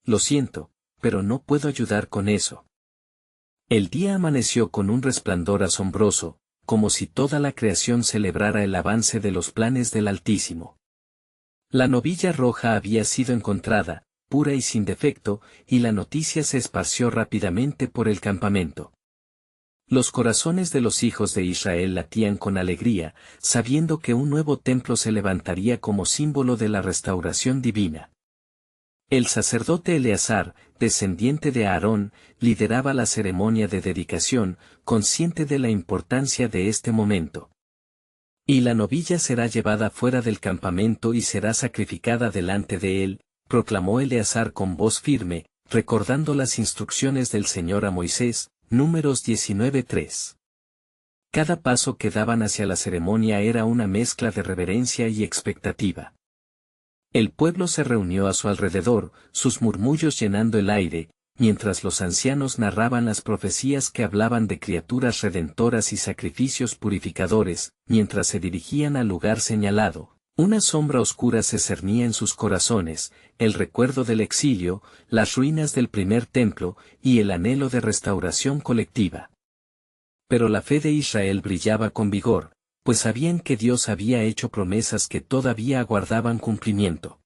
Lo siento, pero no puedo ayudar con eso. El día amaneció con un resplandor asombroso, como si toda la creación celebrara el avance de los planes del Altísimo. La novilla roja había sido encontrada, pura y sin defecto, y la noticia se esparció rápidamente por el campamento. Los corazones de los hijos de Israel latían con alegría, sabiendo que un nuevo templo se levantaría como símbolo de la restauración divina. El sacerdote Eleazar, descendiente de Aarón, lideraba la ceremonia de dedicación, consciente de la importancia de este momento. Y la novilla será llevada fuera del campamento y será sacrificada delante de él, proclamó Eleazar con voz firme, recordando las instrucciones del Señor a Moisés, Números 19:3. Cada paso que daban hacia la ceremonia era una mezcla de reverencia y expectativa. El pueblo se reunió a su alrededor, sus murmullos llenando el aire, mientras los ancianos narraban las profecías que hablaban de criaturas redentoras y sacrificios purificadores, mientras se dirigían al lugar señalado. Una sombra oscura se cernía en sus corazones, el recuerdo del exilio, las ruinas del primer templo, y el anhelo de restauración colectiva. Pero la fe de Israel brillaba con vigor, pues sabían que Dios había hecho promesas que todavía aguardaban cumplimiento.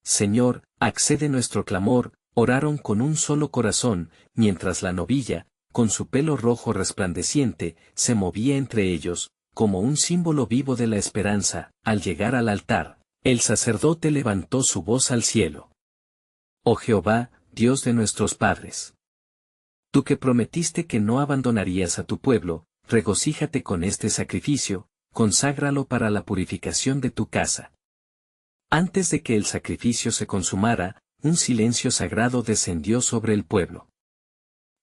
Señor, accede nuestro clamor, oraron con un solo corazón, mientras la novilla, con su pelo rojo resplandeciente, se movía entre ellos, como un símbolo vivo de la esperanza. Al llegar al altar, el sacerdote levantó su voz al cielo. Oh Jehová, Dios de nuestros padres. Tú que prometiste que no abandonarías a tu pueblo, regocíjate con este sacrificio, conságralo para la purificación de tu casa. Antes de que el sacrificio se consumara, un silencio sagrado descendió sobre el pueblo.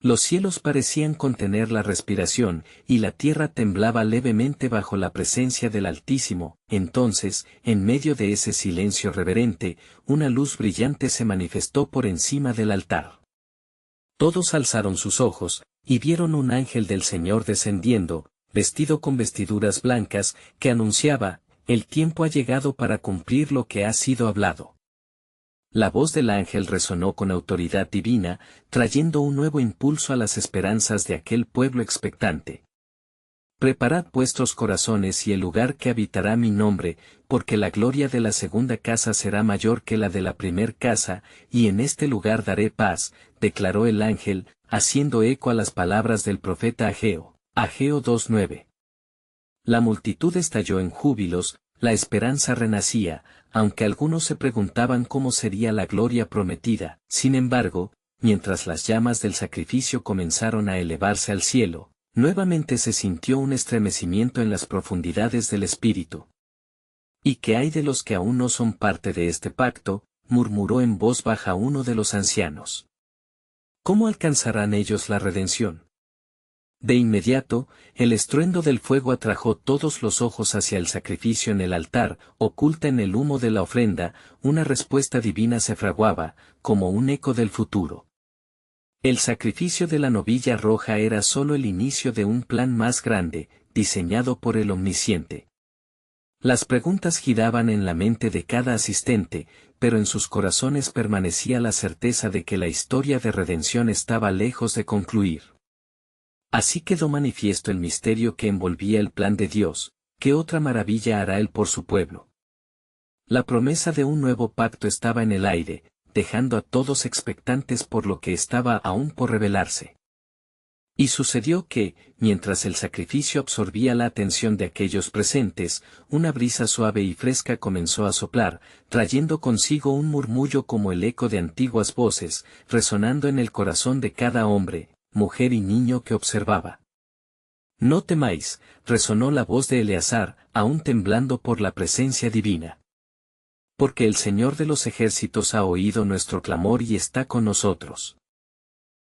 Los cielos parecían contener la respiración, y la tierra temblaba levemente bajo la presencia del Altísimo. Entonces, en medio de ese silencio reverente, una luz brillante se manifestó por encima del altar. Todos alzaron sus ojos, y vieron un ángel del Señor descendiendo, vestido con vestiduras blancas, que anunciaba: el tiempo ha llegado para cumplir lo que ha sido hablado. La voz del ángel resonó con autoridad divina, trayendo un nuevo impulso a las esperanzas de aquel pueblo expectante. Preparad vuestros corazones y el lugar que habitará mi nombre, porque la gloria de la segunda casa será mayor que la de la primer casa, y en este lugar daré paz, declaró el ángel, haciendo eco a las palabras del profeta Ageo. Ageo 2:9. La multitud estalló en júbilos, la esperanza renacía, aunque algunos se preguntaban cómo sería la gloria prometida. Sin embargo, mientras las llamas del sacrificio comenzaron a elevarse al cielo, nuevamente se sintió un estremecimiento en las profundidades del espíritu. ¿Y qué hay de los que aún no son parte de este pacto?, murmuró en voz baja uno de los ancianos. ¿Cómo alcanzarán ellos la redención? De inmediato, el estruendo del fuego atrajo todos los ojos hacia el sacrificio en el altar. Oculta en el humo de la ofrenda, una respuesta divina se fraguaba, como un eco del futuro. El sacrificio de la novilla roja era solo el inicio de un plan más grande, diseñado por el Omnisciente. Las preguntas giraban en la mente de cada asistente, pero en sus corazones permanecía la certeza de que la historia de redención estaba lejos de concluir. Así quedó manifiesto el misterio que envolvía el plan de Dios. ¿Qué otra maravilla hará Él por su pueblo? La promesa de un nuevo pacto estaba en el aire, dejando a todos expectantes por lo que estaba aún por revelarse. Y sucedió que, mientras el sacrificio absorbía la atención de aquellos presentes, una brisa suave y fresca comenzó a soplar, trayendo consigo un murmullo como el eco de antiguas voces, resonando en el corazón de cada hombre, mujer y niño que observaba. No temáis, resonó la voz de Eleazar, aún temblando por la presencia divina. Porque el Señor de los ejércitos ha oído nuestro clamor y está con nosotros.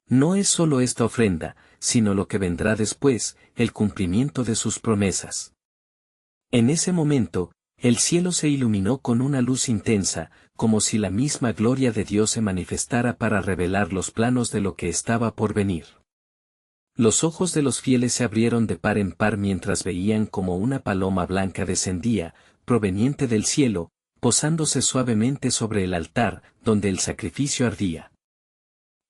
No es solo esta ofrenda, sino lo que vendrá después, el cumplimiento de sus promesas. En ese momento, el cielo se iluminó con una luz intensa, como si la misma gloria de Dios se manifestara para revelar los planos de lo que estaba por venir. Los ojos de los fieles se abrieron de par en par mientras veían como una paloma blanca descendía, proveniente del cielo, posándose suavemente sobre el altar, donde el sacrificio ardía.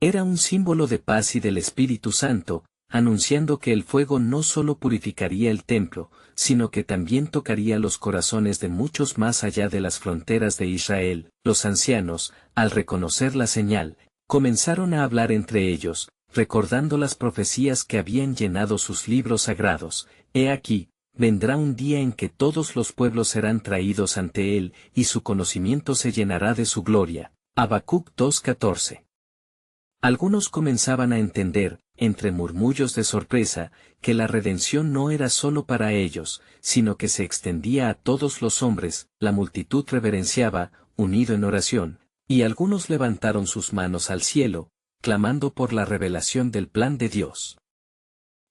Era un símbolo de paz y del Espíritu Santo, anunciando que el fuego no solo purificaría el templo, sino que también tocaría los corazones de muchos más allá de las fronteras de Israel. Los ancianos, al reconocer la señal, comenzaron a hablar entre ellos, recordando las profecías que habían llenado sus libros sagrados. He aquí, vendrá un día en que todos los pueblos serán traídos ante él, y su conocimiento se llenará de su gloria. Habacuc 2:14. Algunos comenzaban a entender, entre murmullos de sorpresa, que la redención no era solo para ellos, sino que se extendía a todos los hombres. La multitud reverenciaba, unido en oración, y algunos levantaron sus manos al cielo, clamando por la revelación del plan de Dios.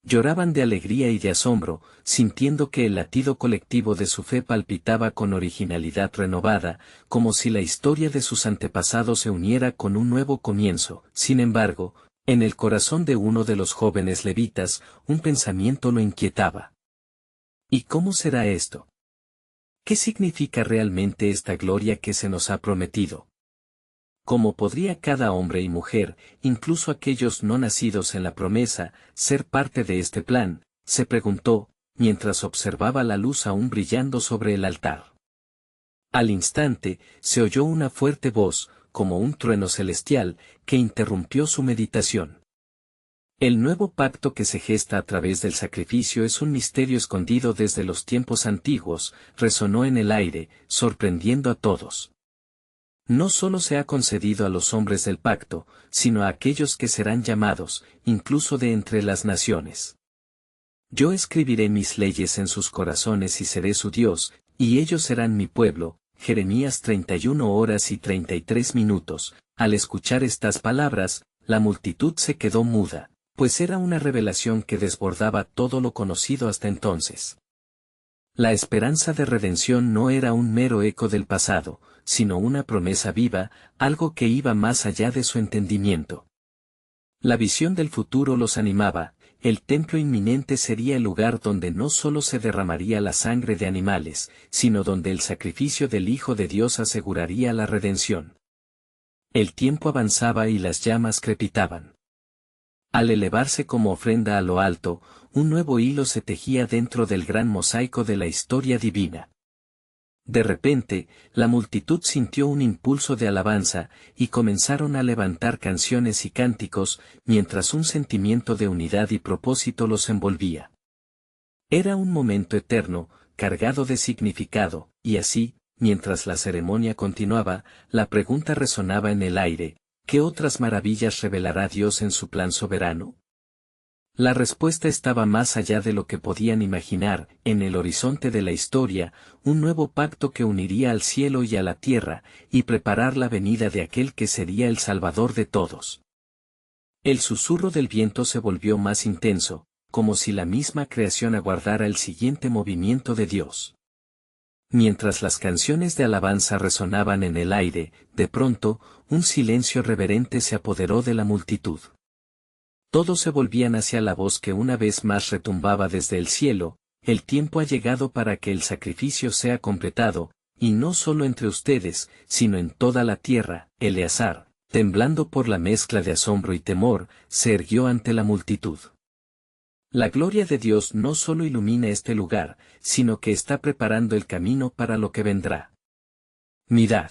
Lloraban de alegría y de asombro, sintiendo que el latido colectivo de su fe palpitaba con originalidad renovada, como si la historia de sus antepasados se uniera con un nuevo comienzo. Sin embargo, en el corazón de uno de los jóvenes levitas, un pensamiento lo inquietaba. ¿Y cómo será esto? ¿Qué significa realmente esta gloria que se nos ha prometido? ¿Cómo podría cada hombre y mujer, incluso aquellos no nacidos en la promesa, ser parte de este plan?, se preguntó, mientras observaba la luz aún brillando sobre el altar. Al instante, se oyó una fuerte voz, como un trueno celestial, que interrumpió su meditación. El nuevo pacto que se gesta a través del sacrificio es un misterio escondido desde los tiempos antiguos, resonó en el aire, sorprendiendo a todos. No solo se ha concedido a los hombres del pacto, sino a aquellos que serán llamados, incluso de entre las naciones. Yo escribiré mis leyes en sus corazones y seré su Dios, y ellos serán mi pueblo. Jeremías 31:33. Al escuchar estas palabras, la multitud se quedó muda, pues era una revelación que desbordaba todo lo conocido hasta entonces. La esperanza de redención no era un mero eco del pasado, sino una promesa viva, algo que iba más allá de su entendimiento. La visión del futuro los animaba. El templo inminente sería el lugar donde no solo se derramaría la sangre de animales, sino donde el sacrificio del Hijo de Dios aseguraría la redención. El tiempo avanzaba y las llamas crepitaban. Al elevarse como ofrenda a lo alto, un nuevo hilo se tejía dentro del gran mosaico de la historia divina. De repente, la multitud sintió un impulso de alabanza, y comenzaron a levantar canciones y cánticos, mientras un sentimiento de unidad y propósito los envolvía. Era un momento eterno, cargado de significado, y así, mientras la ceremonia continuaba, la pregunta resonaba en el aire: ¿qué otras maravillas revelará Dios en su plan soberano? La respuesta estaba más allá de lo que podían imaginar. En el horizonte de la historia, un nuevo pacto que uniría al cielo y a la tierra, y preparar la venida de aquel que sería el Salvador de todos. El susurro del viento se volvió más intenso, como si la misma creación aguardara el siguiente movimiento de Dios. Mientras las canciones de alabanza resonaban en el aire, de pronto, un silencio reverente se apoderó de la multitud. Todos se volvían hacia la voz que una vez más retumbaba desde el cielo: el tiempo ha llegado para que el sacrificio sea completado, y no solo entre ustedes, sino en toda la tierra. Eleazar, temblando por la mezcla de asombro y temor, se irguió ante la multitud. La gloria de Dios no solo ilumina este lugar, sino que está preparando el camino para lo que vendrá. Mirad.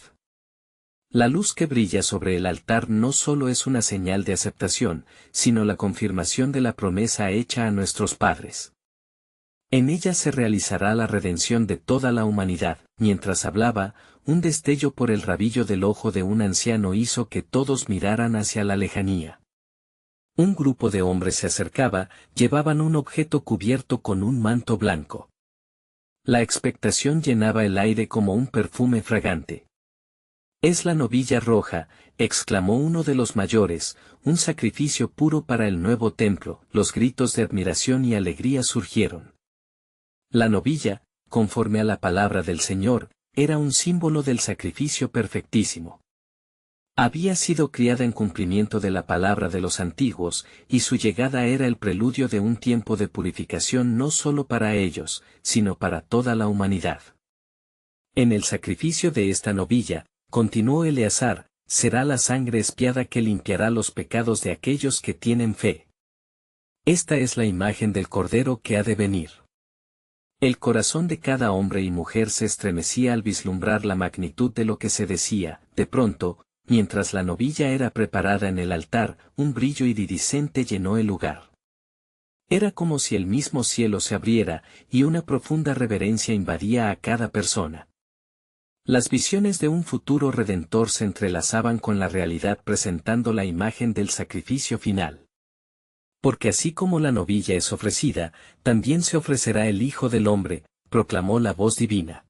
La luz que brilla sobre el altar no solo es una señal de aceptación, sino la confirmación de la promesa hecha a nuestros padres. En ella se realizará la redención de toda la humanidad. Mientras hablaba, un destello por el rabillo del ojo de un anciano hizo que todos miraran hacia la lejanía. Un grupo de hombres se acercaba, llevaban un objeto cubierto con un manto blanco. La expectación llenaba el aire como un perfume fragante. «Es la novilla roja», exclamó uno de los mayores, «un sacrificio puro para el nuevo templo». Los gritos de admiración y alegría surgieron. La novilla, conforme a la palabra del Señor, era un símbolo del sacrificio perfectísimo. Había sido criada en cumplimiento de la palabra de los antiguos, y su llegada era el preludio de un tiempo de purificación no solo para ellos, sino para toda la humanidad. En el sacrificio de esta novilla, continuó Eleazar, será la sangre expiada que limpiará los pecados de aquellos que tienen fe. Esta es la imagen del Cordero que ha de venir. El corazón de cada hombre y mujer se estremecía al vislumbrar la magnitud de lo que se decía. De pronto, mientras la novilla era preparada en el altar, un brillo iridiscente llenó el lugar. Era como si el mismo cielo se abriera, y una profunda reverencia invadía a cada persona. Las visiones de un futuro redentor se entrelazaban con la realidad presentando la imagen del sacrificio final. Porque así como la novilla es ofrecida, también se ofrecerá el Hijo del Hombre, proclamó la voz divina.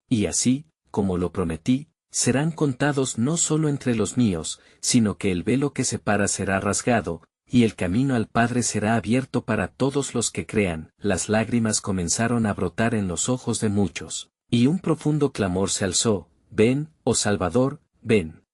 Y así, como lo prometí, serán contados no solo entre los míos, sino que el velo que separa será rasgado, y el camino al Padre será abierto para todos los que crean. Las lágrimas comenzaron a brotar en los ojos de muchos, y un profundo clamor se alzó: ven, oh Salvador, ven.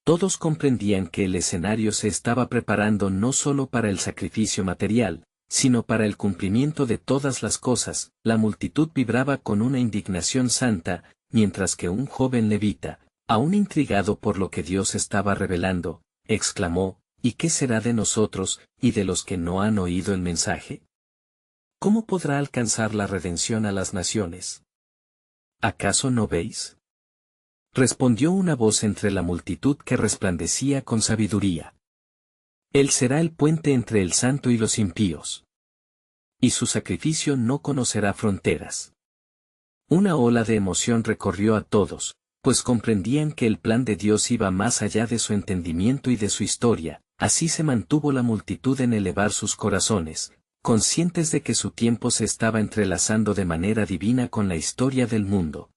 Todos comprendían que el escenario se estaba preparando no solo para el sacrificio material, sino para el cumplimiento de todas las cosas. La multitud vibraba con una indignación santa, mientras que un joven levita, aún intrigado por lo que Dios estaba revelando, exclamó: ¿y qué será de nosotros, y de los que no han oído el mensaje? ¿Cómo podrá alcanzar la redención a las naciones? ¿Acaso no veis? Respondió una voz entre la multitud que resplandecía con sabiduría. Él será el puente entre el santo y los impíos. Y su sacrificio no conocerá fronteras. Una ola de emoción recorrió a todos, pues comprendían que el plan de Dios iba más allá de su entendimiento y de su historia. Así se mantuvo la multitud en elevar sus corazones, conscientes de que su tiempo se estaba entrelazando de manera divina con la historia del mundo.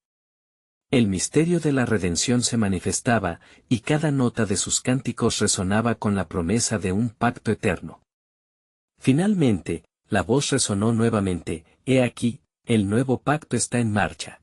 El misterio de la redención se manifestaba, y cada nota de sus cánticos resonaba con la promesa de un pacto eterno. Finalmente, la voz resonó nuevamente: he aquí, el nuevo pacto está en marcha.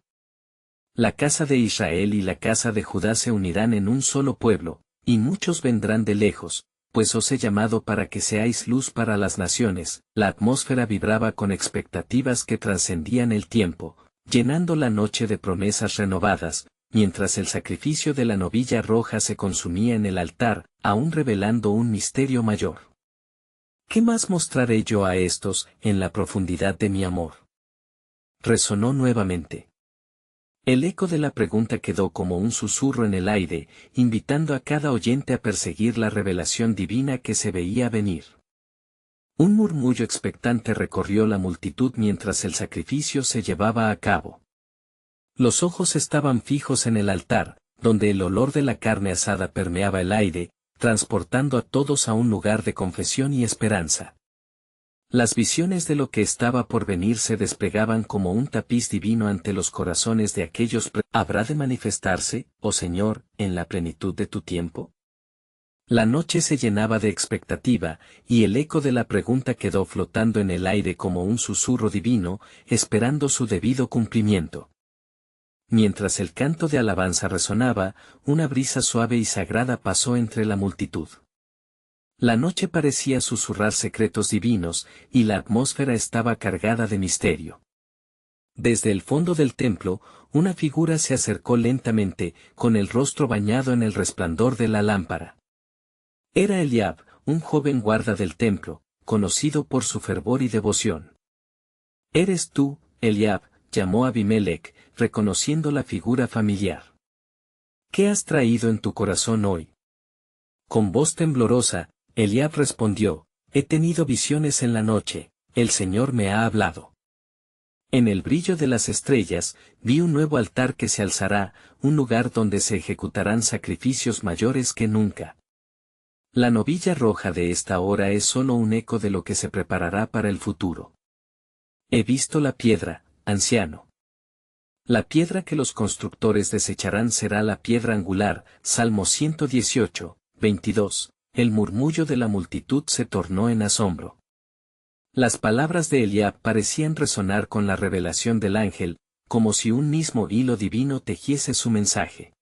La casa de Israel y la casa de Judá se unirán en un solo pueblo, y muchos vendrán de lejos, pues os he llamado para que seáis luz para las naciones. La atmósfera vibraba con expectativas que trascendían el tiempo, llenando la noche de promesas renovadas, mientras el sacrificio de la novilla roja se consumía en el altar, aún revelando un misterio mayor. ¿Qué más mostraré yo a estos, en la profundidad de mi amor? Resonó nuevamente. El eco de la pregunta quedó como un susurro en el aire, invitando a cada oyente a perseguir la revelación divina que se veía venir. Un murmullo expectante recorrió la multitud mientras el sacrificio se llevaba a cabo. Los ojos estaban fijos en el altar, donde el olor de la carne asada permeaba el aire, transportando a todos a un lugar de confesión y esperanza. Las visiones de lo que estaba por venir se desplegaban como un tapiz divino ante los corazones de aquellos. ¿Habrá de manifestarse, oh Señor, en la plenitud de tu tiempo? La noche se llenaba de expectativa, y el eco de la pregunta quedó flotando en el aire como un susurro divino, esperando su debido cumplimiento. Mientras el canto de alabanza resonaba, una brisa suave y sagrada pasó entre la multitud. La noche parecía susurrar secretos divinos, y la atmósfera estaba cargada de misterio. Desde el fondo del templo, una figura se acercó lentamente, con el rostro bañado en el resplandor de la lámpara. Era Eliab, un joven guarda del templo, conocido por su fervor y devoción. «¿Eres tú, Eliab?», llamó Abimelech, reconociendo la figura familiar. «¿Qué has traído en tu corazón hoy?». Con voz temblorosa, Eliab respondió: «He tenido visiones en la noche, el Señor me ha hablado. En el brillo de las estrellas, vi un nuevo altar que se alzará, un lugar donde se ejecutarán sacrificios mayores que nunca. La novilla roja de esta hora es solo un eco de lo que se preparará para el futuro. He visto la piedra, anciano. La piedra que los constructores desecharán será la piedra angular». Salmo 118, 22. El murmullo de la multitud se tornó en asombro. Las palabras de Eliab parecían resonar con la revelación del ángel, como si un mismo hilo divino tejiese su mensaje.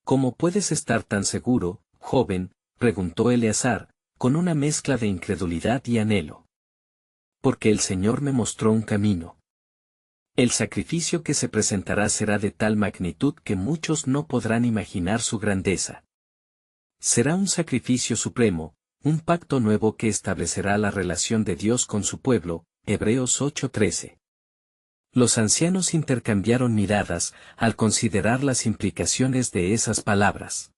«¿Cómo puedes estar tan seguro, joven?», preguntó Eleazar, con una mezcla de incredulidad y anhelo. «Porque el Señor me mostró un camino». El sacrificio que se presentará será de tal magnitud que muchos no podrán imaginar su grandeza. Será un sacrificio supremo, un pacto nuevo que establecerá la relación de Dios con su pueblo, Hebreos 8:13. Los ancianos intercambiaron miradas al considerar las implicaciones de esas palabras.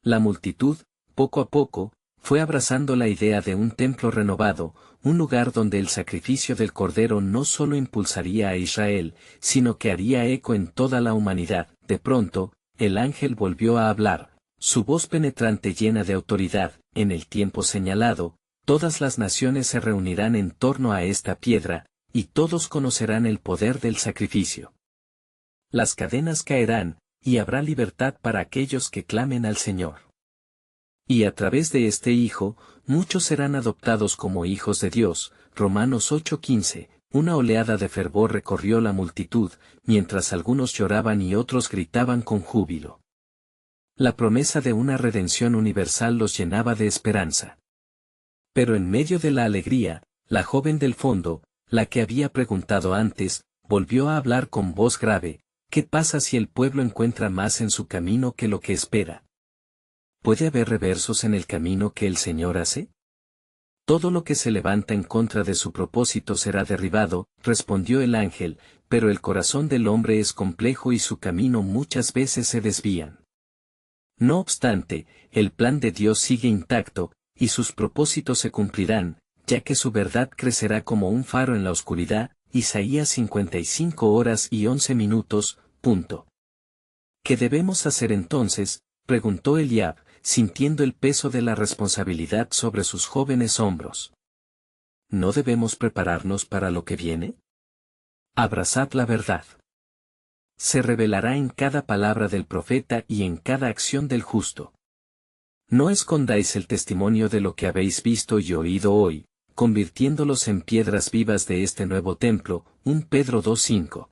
La multitud, poco a poco, fue abrazando la idea de un templo renovado, un lugar donde el sacrificio del Cordero no solo impulsaría a Israel, sino que haría eco en toda la humanidad. De pronto, el ángel volvió a hablar, su voz penetrante llena de autoridad. En el tiempo señalado, todas las naciones se reunirán en torno a esta piedra, y todos conocerán el poder del sacrificio. Las cadenas caerán, y habrá libertad para aquellos que clamen al Señor. Y a través de este Hijo, muchos serán adoptados como hijos de Dios. Romanos 8:15. Una oleada de fervor recorrió la multitud, mientras algunos lloraban y otros gritaban con júbilo. La promesa de una redención universal los llenaba de esperanza. Pero en medio de la alegría, la joven del fondo, la que había preguntado antes, volvió a hablar con voz grave: ¿qué pasa si el pueblo encuentra más en su camino que lo que espera? ¿Puede haber reversos en el camino que el Señor hace? Todo lo que se levanta en contra de su propósito será derribado, respondió el ángel, pero el corazón del hombre es complejo y su camino muchas veces se desvían. No obstante, el plan de Dios sigue intacto, y sus propósitos se cumplirán, ya que su verdad crecerá como un faro en la oscuridad. Isaías 55:11. ¿Qué debemos hacer entonces?, preguntó Eliab, sintiendo el peso de la responsabilidad sobre sus jóvenes hombros. ¿No debemos prepararnos para lo que viene? Abrazad la verdad. Se revelará en cada palabra del profeta y en cada acción del justo. No escondáis el testimonio de lo que habéis visto y oído hoy, convirtiéndolos en piedras vivas de este nuevo templo. 1 Pedro 2:5.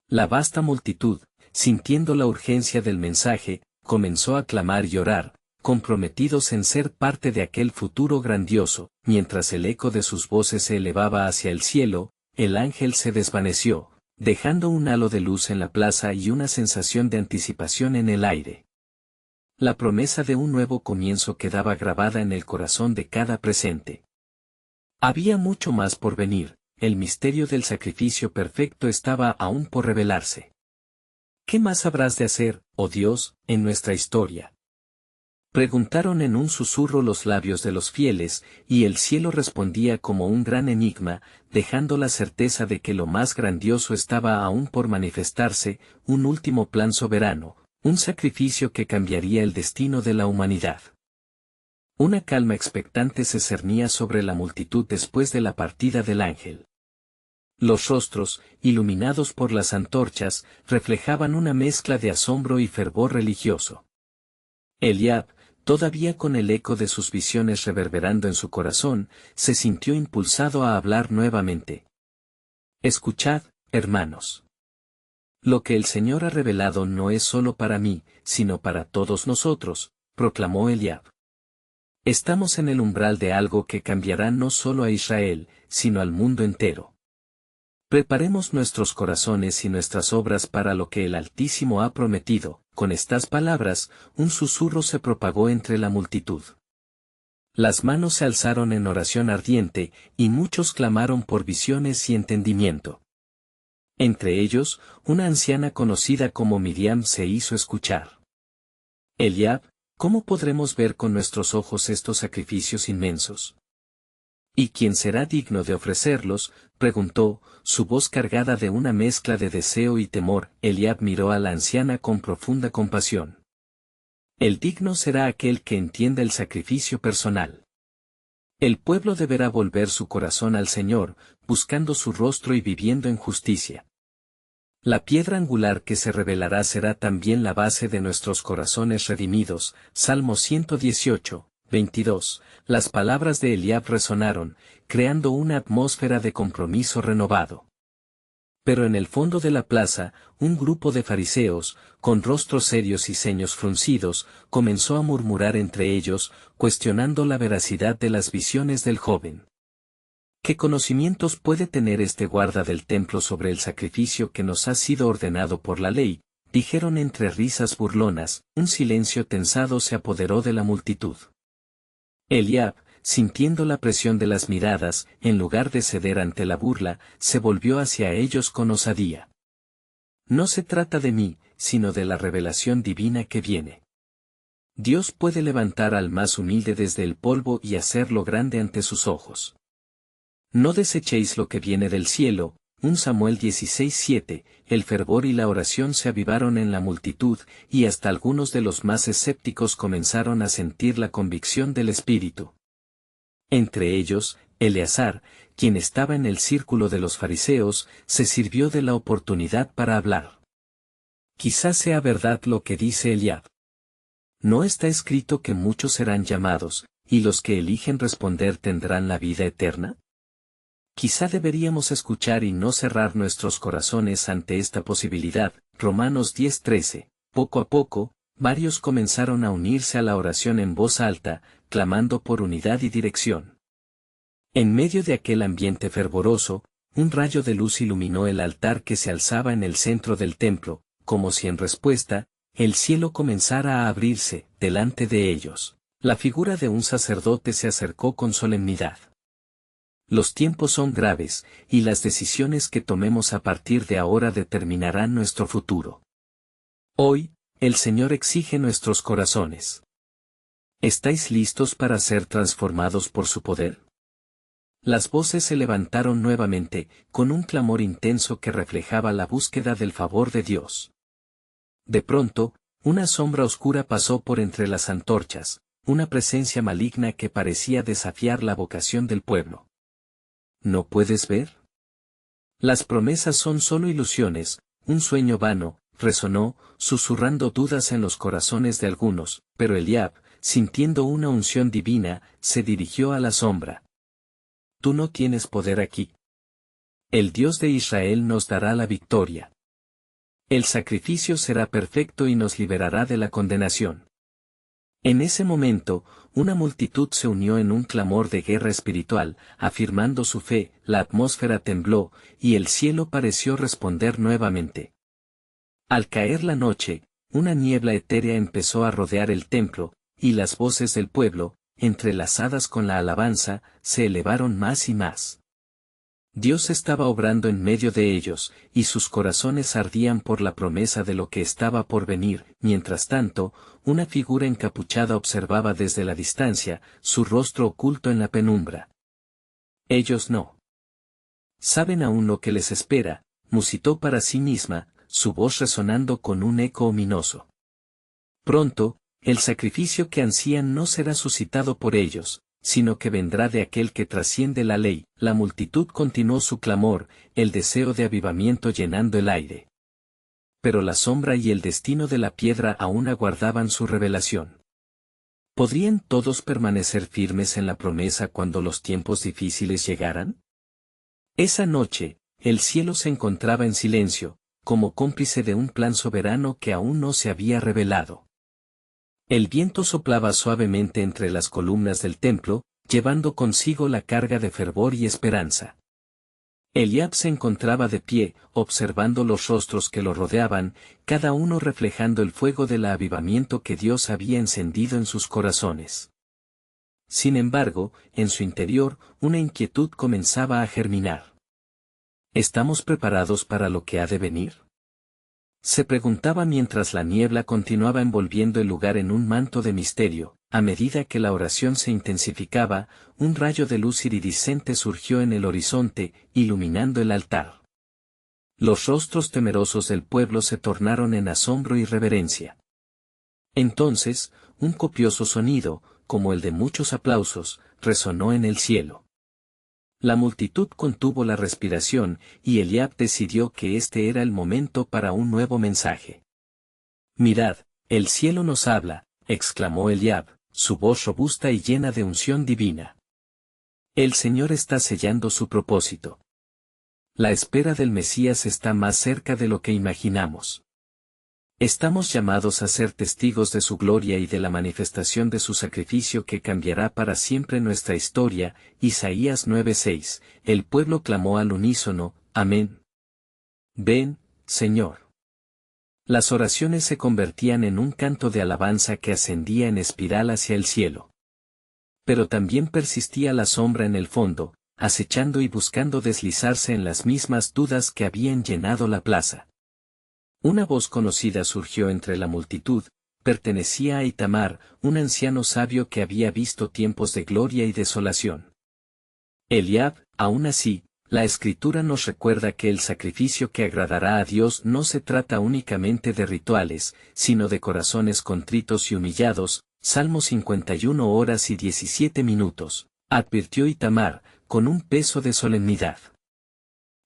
La vasta multitud, sintiendo la urgencia del mensaje, comenzó a clamar y orar, comprometidos en ser parte de aquel futuro grandioso. Mientras el eco de sus voces se elevaba hacia el cielo, el ángel se desvaneció, dejando un halo de luz en la plaza y una sensación de anticipación en el aire. La promesa de un nuevo comienzo quedaba grabada en el corazón de cada presente. Había mucho más por venir, el misterio del sacrificio perfecto estaba aún por revelarse. ¿Qué más habrás de hacer, oh Dios, en nuestra historia?, preguntaron en un susurro los labios de los fieles, y el cielo respondía como un gran enigma, dejando la certeza de que lo más grandioso estaba aún por manifestarse: un último plan soberano, un sacrificio que cambiaría el destino de la humanidad. Una calma expectante se cernía sobre la multitud después de la partida del ángel. Los rostros, iluminados por las antorchas, reflejaban una mezcla de asombro y fervor religioso. Eliab, todavía con el eco de sus visiones reverberando en su corazón, se sintió impulsado a hablar nuevamente. Escuchad, hermanos. Lo que el Señor ha revelado no es solo para mí, sino para todos nosotros, proclamó Eliab. Estamos en el umbral de algo que cambiará no solo a Israel, sino al mundo entero. Preparemos nuestros corazones y nuestras obras para lo que el Altísimo ha prometido. Con estas palabras, un susurro se propagó entre la multitud. Las manos se alzaron en oración ardiente, y muchos clamaron por visiones y entendimiento. Entre ellos, una anciana conocida como Miriam se hizo escuchar. Eliab, ¿cómo podremos ver con nuestros ojos estos sacrificios inmensos? ¿Y quién será digno de ofrecerlos?, preguntó, su voz cargada de una mezcla de deseo y temor. Eliab miró a la anciana con profunda compasión. El digno será aquel que entienda el sacrificio personal. El pueblo deberá volver su corazón al Señor, buscando su rostro y viviendo en justicia. La piedra angular que se revelará será también la base de nuestros corazones redimidos. Salmo 118:22. Las palabras de Eliab resonaron, creando una atmósfera de compromiso renovado. Pero en el fondo de la plaza, un grupo de fariseos, con rostros serios y ceños fruncidos, comenzó a murmurar entre ellos, cuestionando la veracidad de las visiones del joven. ¿Qué conocimientos puede tener este guarda del templo sobre el sacrificio que nos ha sido ordenado por la ley? Dijeron entre risas burlonas. Un silencio tensado se apoderó de la multitud. Eliab, sintiendo la presión de las miradas, en lugar de ceder ante la burla, se volvió hacia ellos con osadía. No se trata de mí, sino de la revelación divina que viene. Dios puede levantar al más humilde desde el polvo y hacerlo grande ante sus ojos. No desechéis lo que viene del cielo. 1 Samuel 16:7, el fervor y la oración se avivaron en la multitud, y hasta algunos de los más escépticos comenzaron a sentir la convicción del Espíritu. Entre ellos, Eleazar, quien estaba en el círculo de los fariseos, se sirvió de la oportunidad para hablar. Quizás sea verdad lo que dice Eliab. ¿No está escrito que muchos serán llamados, y los que eligen responder tendrán la vida eterna? Quizá deberíamos escuchar y no cerrar nuestros corazones ante esta posibilidad. Romanos 10:13. Poco a poco, varios comenzaron a unirse a la oración en voz alta, clamando por unidad y dirección. En medio de aquel ambiente fervoroso, un rayo de luz iluminó el altar que se alzaba en el centro del templo, como si en respuesta, el cielo comenzara a abrirse, delante de ellos. La figura de un sacerdote se acercó con solemnidad. Los tiempos son graves, y las decisiones que tomemos a partir de ahora determinarán nuestro futuro. Hoy, el Señor exige nuestros corazones. ¿Estáis listos para ser transformados por su poder? Las voces se levantaron nuevamente, con un clamor intenso que reflejaba la búsqueda del favor de Dios. De pronto, una sombra oscura pasó por entre las antorchas, una presencia maligna que parecía desafiar la vocación del pueblo. ¿No puedes ver? Las promesas son solo ilusiones, un sueño vano, resonó, susurrando dudas en los corazones de algunos, pero Eliab, sintiendo una unción divina, se dirigió a la sombra. Tú no tienes poder aquí. El Dios de Israel nos dará la victoria. El sacrificio será perfecto y nos liberará de la condenación. En ese momento, una multitud se unió en un clamor de guerra espiritual, afirmando su fe, la atmósfera tembló, y el cielo pareció responder nuevamente. Al caer la noche, una niebla etérea empezó a rodear el templo, y las voces del pueblo, entrelazadas con la alabanza, se elevaron más y más. Dios estaba obrando en medio de ellos, y sus corazones ardían por la promesa de lo que estaba por venir. Mientras tanto, una figura encapuchada observaba desde la distancia, su rostro oculto en la penumbra. Ellos no saben aún lo que les espera, musitó para sí misma, su voz resonando con un eco ominoso. Pronto, el sacrificio que ansían no será suscitado por ellos, sino que vendrá de aquel que trasciende la ley. La multitud continuó su clamor, el deseo de avivamiento llenando el aire. Pero la sombra y el destino de la piedra aún aguardaban su revelación. ¿Podrían todos permanecer firmes en la promesa cuando los tiempos difíciles llegaran? Esa noche, el cielo se encontraba en silencio, como cómplice de un plan soberano que aún no se había revelado. El viento soplaba suavemente entre las columnas del templo, llevando consigo la carga de fervor y esperanza. Eliab se encontraba de pie, observando los rostros que lo rodeaban, cada uno reflejando el fuego del avivamiento que Dios había encendido en sus corazones. Sin embargo, en su interior, una inquietud comenzaba a germinar. ¿Estamos preparados para lo que ha de venir? Se preguntaba mientras la niebla continuaba envolviendo el lugar en un manto de misterio. A medida que la oración se intensificaba, un rayo de luz iridiscente surgió en el horizonte, iluminando el altar. Los rostros temerosos del pueblo se tornaron en asombro y reverencia. Entonces, un copioso sonido, como el de muchos aplausos, resonó en el cielo. La multitud contuvo la respiración, y Eliab decidió que este era el momento para un nuevo mensaje. «Mirad, el cielo nos habla», exclamó Eliab, su voz robusta y llena de unción divina. «El Señor está sellando su propósito. La espera del Mesías está más cerca de lo que imaginamos. Estamos llamados a ser testigos de su gloria y de la manifestación de su sacrificio que cambiará para siempre nuestra historia. Isaías 9:6. El pueblo clamó al unísono, Amén. Ven, Señor. Las oraciones se convertían en un canto de alabanza que ascendía en espiral hacia el cielo. Pero también persistía la sombra en el fondo, acechando y buscando deslizarse en las mismas dudas que habían llenado la plaza. Una voz conocida surgió entre la multitud, pertenecía a Itamar, un anciano sabio que había visto tiempos de gloria y desolación. Eliab, aún así, la Escritura nos recuerda que el sacrificio que agradará a Dios no se trata únicamente de rituales, sino de corazones contritos y humillados. Salmo 51 horas y 17 minutos, advirtió Itamar, con un peso de solemnidad.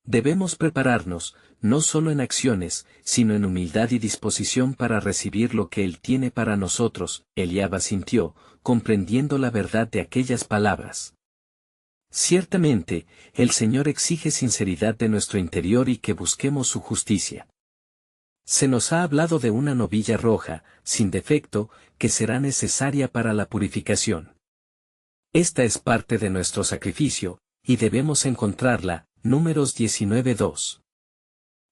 Debemos prepararnos, no solo en acciones, sino en humildad y disposición para recibir lo que Él tiene para nosotros. Eliab asintió, comprendiendo la verdad de aquellas palabras. Ciertamente, el Señor exige sinceridad de nuestro interior y que busquemos su justicia. Se nos ha hablado de una novilla roja, sin defecto, que será necesaria para la purificación. Esta es parte de nuestro sacrificio, y debemos encontrarla. Números 19:2.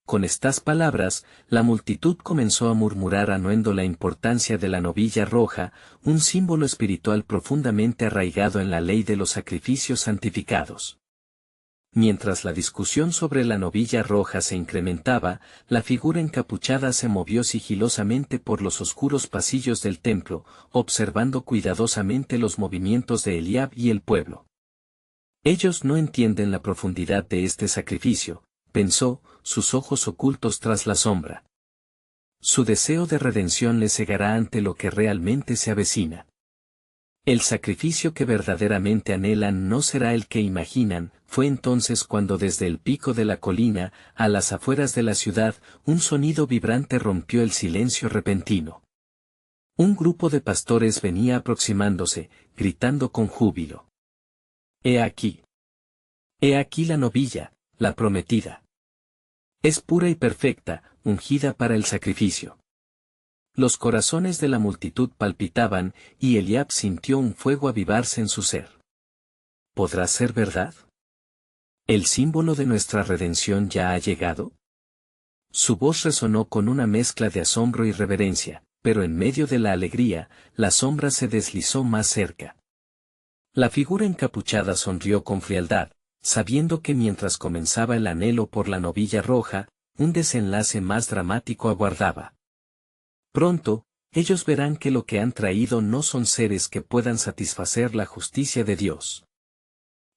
Con estas palabras, la multitud comenzó a murmurar anuendo la importancia de la novilla roja, un símbolo espiritual profundamente arraigado en la ley de los sacrificios santificados. Mientras la discusión sobre la novilla roja se incrementaba, la figura encapuchada se movió sigilosamente por los oscuros pasillos del templo, observando cuidadosamente los movimientos de Eliab y el pueblo. Ellos no entienden la profundidad de este sacrificio, pensó, sus ojos ocultos tras la sombra. Su deseo de redención les cegará ante lo que realmente se avecina. El sacrificio que verdaderamente anhelan no será el que imaginan. Fue entonces cuando desde el pico de la colina, a las afueras de la ciudad, un sonido vibrante rompió el silencio repentino. Un grupo de pastores venía aproximándose, gritando con júbilo. He aquí. He aquí la novilla, la prometida. Es pura y perfecta, ungida para el sacrificio. Los corazones de la multitud palpitaban, y Eliab sintió un fuego avivarse en su ser. ¿Podrá ser verdad? ¿El símbolo de nuestra redención ya ha llegado? Su voz resonó con una mezcla de asombro y reverencia, pero en medio de la alegría, la sombra se deslizó más cerca. La figura encapuchada sonrió con frialdad, sabiendo que mientras comenzaba el anhelo por la novilla roja, un desenlace más dramático aguardaba. Pronto, ellos verán que lo que han traído no son seres que puedan satisfacer la justicia de Dios.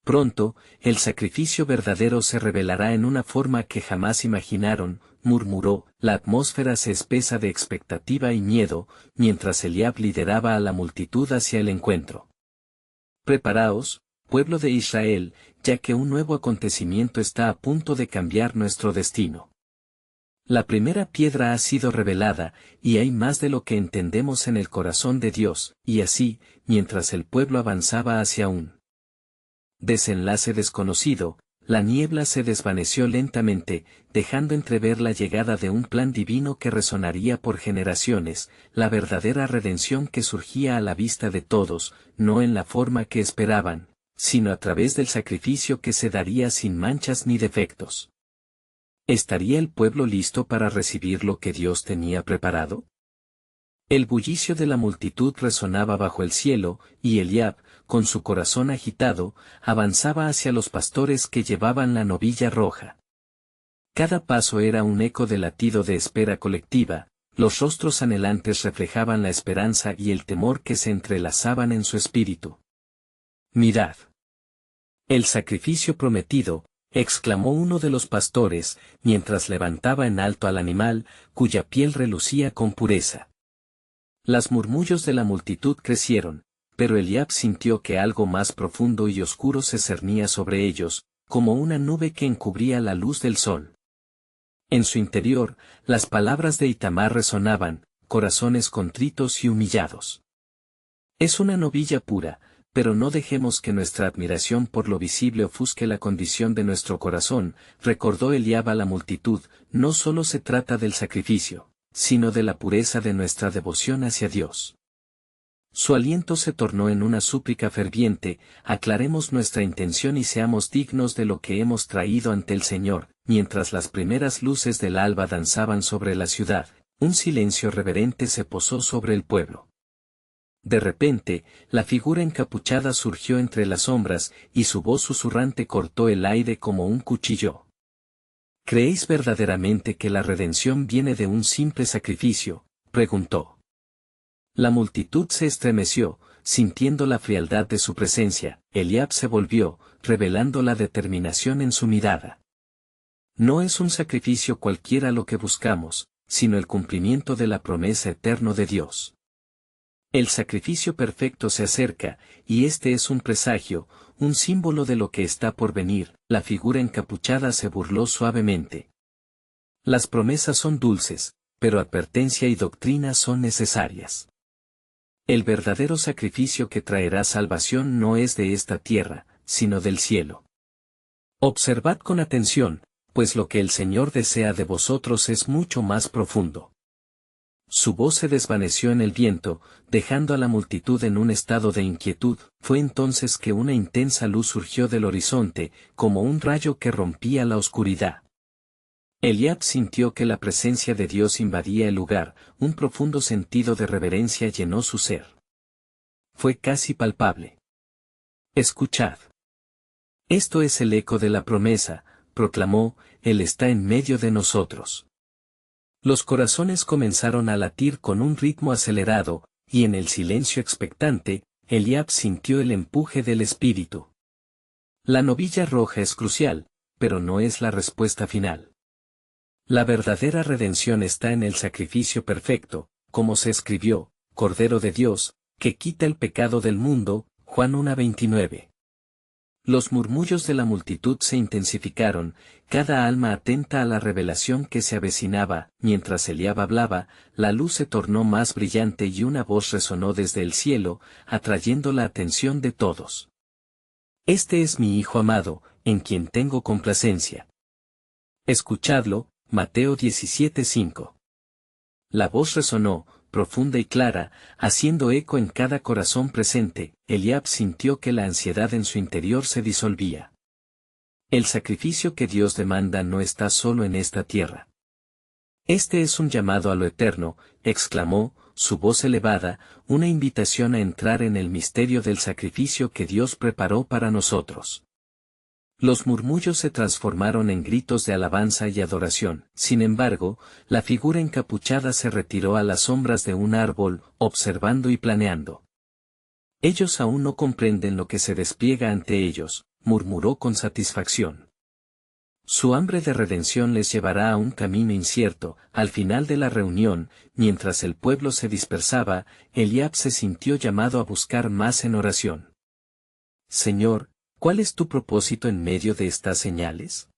Pronto, el sacrificio verdadero se revelará en una forma que jamás imaginaron, murmuró. La atmósfera se espesa de expectativa y miedo, mientras Eliab lideraba a la multitud hacia el encuentro. Preparaos, pueblo de Israel, ya que un nuevo acontecimiento está a punto de cambiar nuestro destino. La primera piedra ha sido revelada, y hay más de lo que entendemos en el corazón de Dios, y así, mientras el pueblo avanzaba hacia un desenlace desconocido, la niebla se desvaneció lentamente, dejando entrever la llegada de un plan divino que resonaría por generaciones, la verdadera redención que surgía a la vista de todos, no en la forma que esperaban, sino a través del sacrificio que se daría sin manchas ni defectos. ¿Estaría el pueblo listo para recibir lo que Dios tenía preparado? El bullicio de la multitud resonaba bajo el cielo, y Eliab, con su corazón agitado, avanzaba hacia los pastores que llevaban la novilla roja. Cada paso era un eco de latido de espera colectiva, los rostros anhelantes reflejaban la esperanza y el temor que se entrelazaban en su espíritu. «Mirad. El sacrificio prometido», exclamó uno de los pastores, mientras levantaba en alto al animal, cuya piel relucía con pureza. Las murmullos de la multitud crecieron, pero Eliab sintió que algo más profundo y oscuro se cernía sobre ellos, como una nube que encubría la luz del sol. En su interior, las palabras de Itamar resonaban, corazones contritos y humillados. Es una novilla pura, pero no dejemos que nuestra admiración por lo visible ofusque la condición de nuestro corazón, recordó Eliab a la multitud. No solo se trata del sacrificio, sino de la pureza de nuestra devoción hacia Dios. Su aliento se tornó en una súplica ferviente: aclaremos nuestra intención y seamos dignos de lo que hemos traído ante el Señor. Mientras las primeras luces del alba danzaban sobre la ciudad, un silencio reverente se posó sobre el pueblo. De repente, la figura encapuchada surgió entre las sombras, y su voz susurrante cortó el aire como un cuchillo. ¿Creéis verdaderamente que la redención viene de un simple sacrificio?, preguntó. La multitud se estremeció, sintiendo la frialdad de su presencia. Eliab se volvió, revelando la determinación en su mirada. No es un sacrificio cualquiera lo que buscamos, sino el cumplimiento de la promesa eterna de Dios. El sacrificio perfecto se acerca, y este es un presagio, un símbolo de lo que está por venir. La figura encapuchada se burló suavemente. Las promesas son dulces, pero advertencia y doctrina son necesarias. El verdadero sacrificio que traerá salvación no es de esta tierra, sino del cielo. Observad con atención, pues lo que el Señor desea de vosotros es mucho más profundo. Su voz se desvaneció en el viento, dejando a la multitud en un estado de inquietud. Fue entonces que una intensa luz surgió del horizonte, como un rayo que rompía la oscuridad. Eliab sintió que la presencia de Dios invadía el lugar, un profundo sentido de reverencia llenó su ser. Fue casi palpable. Escuchad. Esto es el eco de la promesa, proclamó: Él está en medio de nosotros. Los corazones comenzaron a latir con un ritmo acelerado, y en el silencio expectante, Eliab sintió el empuje del Espíritu. La novilla roja es crucial, pero no es la respuesta final. La verdadera redención está en el sacrificio perfecto, como se escribió: Cordero de Dios, que quita el pecado del mundo. Juan 1:29. Los murmullos de la multitud se intensificaron, cada alma atenta a la revelación que se avecinaba. Mientras Eliab hablaba, la luz se tornó más brillante y una voz resonó desde el cielo, atrayendo la atención de todos. Este es mi Hijo amado, en quien tengo complacencia. Escuchadlo. Mateo 17:5. La voz resonó, profunda y clara, haciendo eco en cada corazón presente. Eliab sintió que la ansiedad en su interior se disolvía. El sacrificio que Dios demanda no está solo en esta tierra. Este es un llamado a lo eterno, exclamó, su voz elevada, una invitación a entrar en el misterio del sacrificio que Dios preparó para nosotros. Los murmullos se transformaron en gritos de alabanza y adoración. Sin embargo, la figura encapuchada se retiró a las sombras de un árbol, observando y planeando. Ellos aún no comprenden lo que se despliega ante ellos, murmuró con satisfacción. Su hambre de redención les llevará a un camino incierto. Al final de la reunión, mientras el pueblo se dispersaba, Eliab se sintió llamado a buscar más en oración. Señor, ¿cuál es tu propósito en medio de estas señales?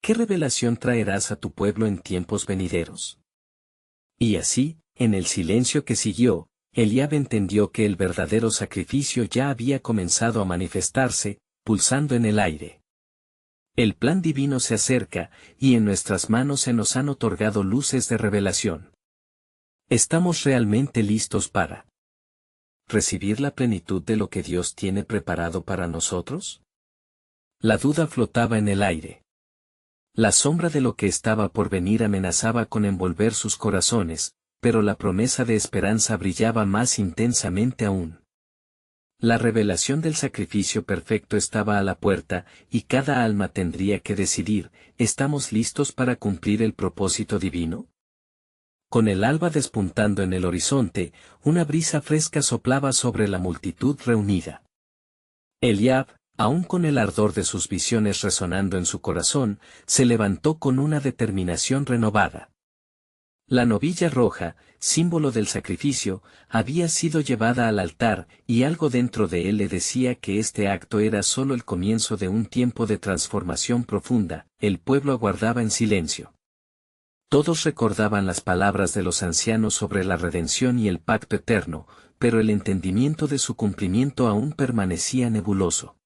¿Qué revelación traerás a tu pueblo en tiempos venideros? Y así, en el silencio que siguió, Eliab entendió que el verdadero sacrificio ya había comenzado a manifestarse, pulsando en el aire. El plan divino se acerca, y en nuestras manos se nos han otorgado luces de revelación. ¿Estamos realmente listos para recibir la plenitud de lo que Dios tiene preparado para nosotros? La duda flotaba en el aire. La sombra de lo que estaba por venir amenazaba con envolver sus corazones, pero la promesa de esperanza brillaba más intensamente aún. La revelación del sacrificio perfecto estaba a la puerta, y cada alma tendría que decidir: ¿estamos listos para cumplir el propósito divino? Con el alba despuntando en el horizonte, una brisa fresca soplaba sobre la multitud reunida. Eliab, aún con el ardor de sus visiones resonando en su corazón, se levantó con una determinación renovada. La novilla roja, símbolo del sacrificio, había sido llevada al altar, y algo dentro de él le decía que este acto era solo el comienzo de un tiempo de transformación profunda. El pueblo aguardaba en silencio. Todos recordaban las palabras de los ancianos sobre la redención y el pacto eterno, pero el entendimiento de su cumplimiento aún permanecía nebuloso.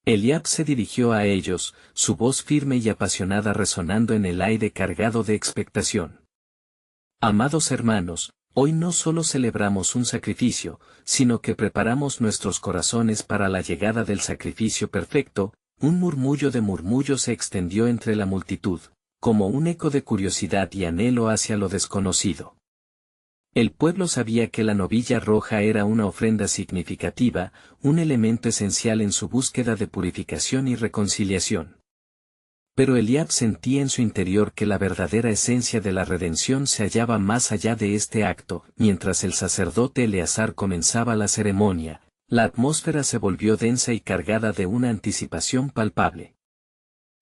Eliab se dirigió a ellos, su voz firme y apasionada resonando en el aire cargado de expectación. Amados hermanos, hoy no solo celebramos un sacrificio, sino que preparamos nuestros corazones para la llegada del sacrificio perfecto. Un murmullo de murmullos se extendió entre la multitud, como un eco de curiosidad y anhelo hacia lo desconocido. El pueblo sabía que la novilla roja era una ofrenda significativa, un elemento esencial en su búsqueda de purificación y reconciliación. Pero Eliab sentía en su interior que la verdadera esencia de la redención se hallaba más allá de este acto. Mientras el sacerdote Eleazar comenzaba la ceremonia, la atmósfera se volvió densa y cargada de una anticipación palpable.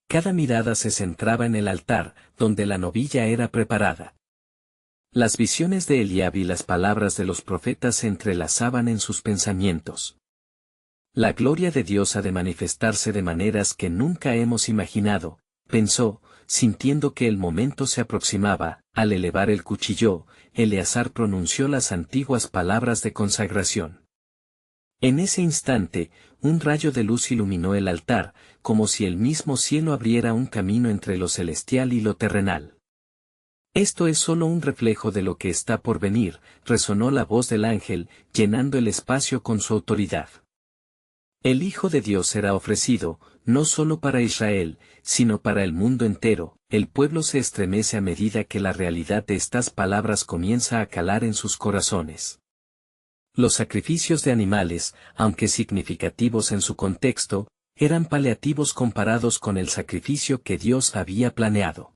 Cada mirada se centraba en el altar, donde la novilla era preparada. Las visiones de Eliab y las palabras de los profetas se entrelazaban en sus pensamientos. La gloria de Dios ha de manifestarse de maneras que nunca hemos imaginado, pensó, sintiendo que el momento se aproximaba. Al elevar el cuchillo, Eleazar pronunció las antiguas palabras de consagración. En ese instante, un rayo de luz iluminó el altar, como si el mismo cielo abriera un camino entre lo celestial y lo terrenal. Esto es solo un reflejo de lo que está por venir, resonó la voz del ángel, llenando el espacio con su autoridad. El Hijo de Dios será ofrecido, no solo para Israel, sino para el mundo entero. El pueblo se estremece a medida que la realidad de estas palabras comienza a calar en sus corazones. Los sacrificios de animales, aunque significativos en su contexto, eran paliativos comparados con el sacrificio que Dios había planeado.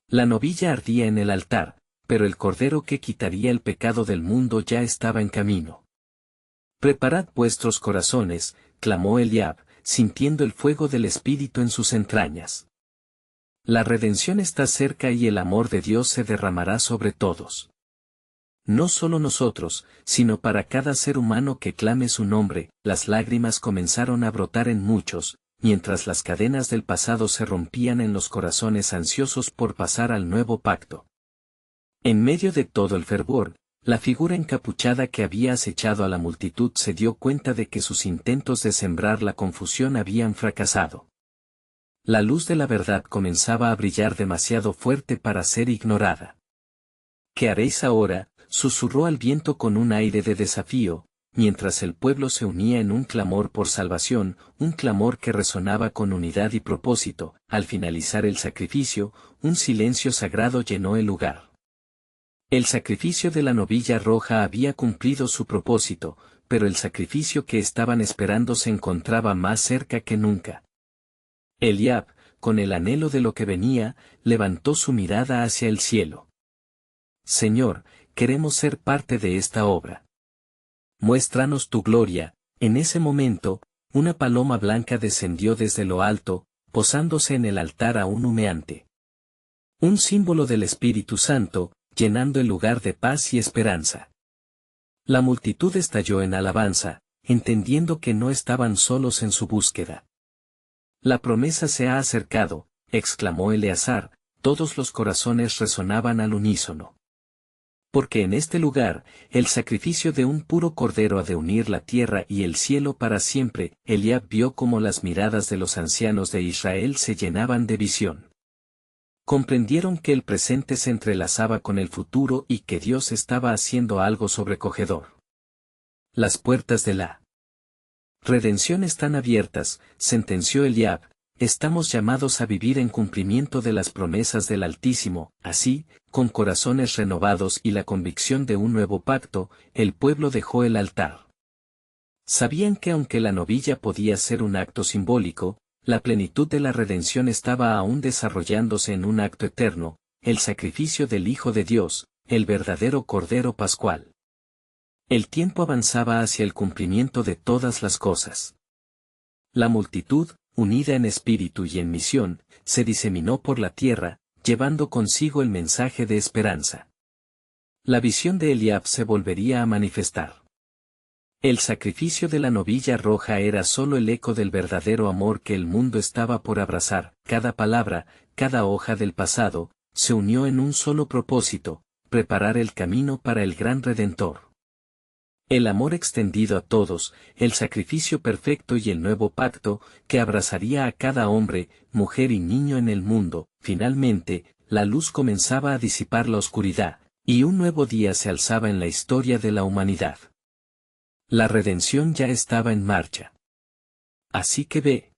La novilla ardía en el altar, pero el cordero que quitaría el pecado del mundo ya estaba en camino. Preparad vuestros corazones, clamó Eliab, sintiendo el fuego del Espíritu en sus entrañas. La redención está cerca y el amor de Dios se derramará sobre todos. No solo nosotros, sino para cada ser humano que clame su nombre. Las lágrimas comenzaron a brotar en muchos, mientras las cadenas del pasado se rompían en los corazones ansiosos por pasar al nuevo pacto. En medio de todo el fervor, la figura encapuchada que había acechado a la multitud se dio cuenta de que sus intentos de sembrar la confusión habían fracasado. La luz de la verdad comenzaba a brillar demasiado fuerte para ser ignorada. ¿Qué haréis ahora?, susurró al viento con un aire de desafío, mientras el pueblo se unía en un clamor por salvación, un clamor que resonaba con unidad y propósito. Al finalizar el sacrificio, un silencio sagrado llenó el lugar. El sacrificio de la novilla roja había cumplido su propósito, pero el sacrificio que estaban esperando se encontraba más cerca que nunca. Eliab, con el anhelo de lo que venía, levantó su mirada hacia el cielo. Señor, queremos ser parte de esta obra. Muéstranos tu gloria. En ese momento, una paloma blanca descendió desde lo alto, posándose en el altar aún humeante. Un símbolo del Espíritu Santo, llenando el lugar de paz y esperanza. La multitud estalló en alabanza, entendiendo que no estaban solos en su búsqueda. La promesa se ha acercado, exclamó Eleazar, todos los corazones resonaban al unísono. Porque en este lugar, el sacrificio de un puro cordero ha de unir la tierra y el cielo para siempre. Eliab vio cómo las miradas de los ancianos de Israel se llenaban de visión. Comprendieron que el presente se entrelazaba con el futuro y que Dios estaba haciendo algo sobrecogedor. Las puertas de la redención están abiertas, sentenció Eliab. Estamos llamados a vivir en cumplimiento de las promesas del Altísimo. Así, con corazones renovados y la convicción de un nuevo pacto, el pueblo dejó el altar. Sabían que aunque la novilla podía ser un acto simbólico, la plenitud de la redención estaba aún desarrollándose en un acto eterno, el sacrificio del Hijo de Dios, el verdadero Cordero Pascual. El tiempo avanzaba hacia el cumplimiento de todas las cosas. La multitud, unida en espíritu y en misión, se diseminó por la tierra, llevando consigo el mensaje de esperanza. La visión de Eliab se volvería a manifestar. El sacrificio de la novilla roja era solo el eco del verdadero amor que el mundo estaba por abrazar. Cada palabra, cada hoja del pasado, se unió en un solo propósito, preparar el camino para el gran Redentor. El amor extendido a todos, el sacrificio perfecto y el nuevo pacto, que abrazaría a cada hombre, mujer y niño en el mundo. Finalmente, la luz comenzaba a disipar la oscuridad, Y un nuevo día se alzaba en la historia de la humanidad. La redención ya estaba en marcha. Así que ve.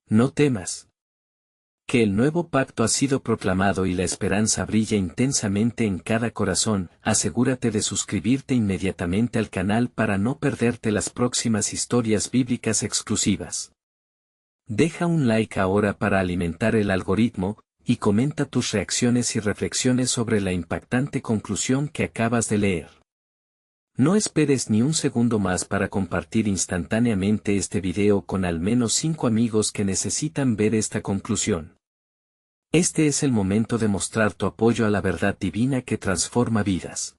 No temas. Que el nuevo pacto ha sido proclamado y la esperanza brilla intensamente en cada corazón. Asegúrate de suscribirte inmediatamente al canal para no perderte las próximas historias bíblicas exclusivas. Deja un like ahora para alimentar el algoritmo, y comenta tus reacciones y reflexiones sobre la impactante conclusión que acabas de leer. No esperes ni un segundo más para compartir instantáneamente este video con al menos 5 amigos que necesitan ver esta conclusión. Este es el momento de mostrar tu apoyo a la verdad divina que transforma vidas.